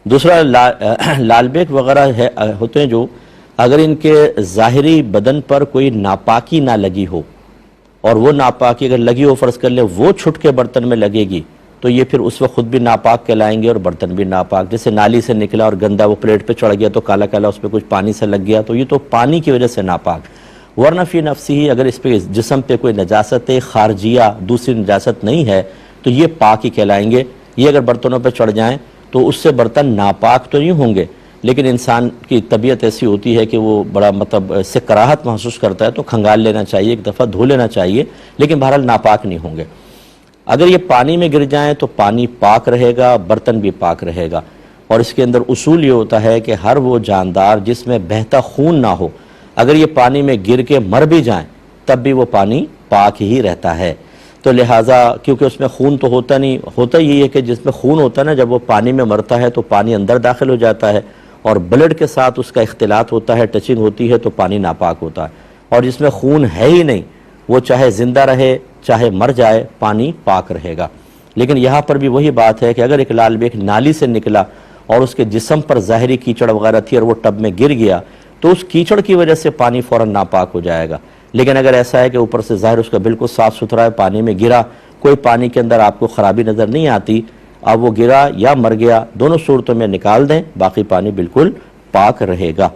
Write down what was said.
دوسرا لال بیک وغیرہ ہوتے ہیں جو، اگر ان کے ظاہری بدن پر کوئی ناپاکی نہ لگی ہو، اور وہ ناپاکی اگر لگی ہو فرض کر لیں وہ چھٹ کے برتن میں لگے گی، تو یہ پھر اس وقت خود بھی ناپاک کہلائیں گے اور برتن بھی ناپاک. جیسے نالی سے نکلا اور گندا وہ پلیٹ پہ چڑھ گیا تو کالا کالا اس پہ کچھ پانی سے لگ گیا، تو یہ تو پانی کی وجہ سے ناپاک. ورنہ فی نفسی ہی اگر اس پہ جسم پہ کوئی نجاست خارجیہ دوسری نجاست نہیں ہے تو یہ پاک ہی کہلائیں گے. یہ اگر برتنوں پہ چڑھ جائیں تو اس سے برتن ناپاک تو نہیں ہوں گے، لیکن انسان کی طبیعت ایسی ہوتی ہے کہ وہ بڑا اس سے کراہت محسوس کرتا ہے تو کھنگال لینا چاہیے، ایک دفعہ دھو لینا چاہیے، لیکن بہرحال ناپاک نہیں ہوں گے. اگر یہ پانی میں گر جائیں تو پانی پاک رہے گا، برتن بھی پاک رہے گا. اور اس کے اندر اصول یہ ہوتا ہے کہ ہر وہ جاندار جس میں بہتا خون نہ ہو، اگر یہ پانی میں گر کے مر بھی جائیں تب بھی وہ پانی پاک ہی رہتا ہے. تو لہٰذا کیونکہ اس میں خون تو ہوتا نہیں، ہوتا یہی ہے کہ جس میں خون ہوتا ہے نا، جب وہ پانی میں مرتا ہے تو پانی اندر داخل ہو جاتا ہے اور بلڈ کے ساتھ اس کا اختلاط ہوتا ہے، ٹچنگ ہوتی ہے تو پانی ناپاک ہوتا ہے. اور جس میں خون ہے ہی نہیں، وہ چاہے زندہ رہے چاہے مر جائے پانی پاک رہے گا. لیکن یہاں پر بھی وہی بات ہے کہ اگر ایک لال بیک نالی سے نکلا اور اس کے جسم پر ظاہری کیچڑ وغیرہ تھی اور وہ ٹب میں گر گیا تو اس کیچڑ کی وجہ سے پانی فوراً ناپاک ہو جائے گا. لیکن اگر ایسا ہے کہ اوپر سے ظاہر اس کا بالکل صاف ستھرا ہے، پانی میں گرا، کوئی پانی کے اندر آپ کو خرابی نظر نہیں آتی، اب وہ گرا یا مر گیا، دونوں صورتوں میں نکال دیں، باقی پانی بالکل پاک رہے گا.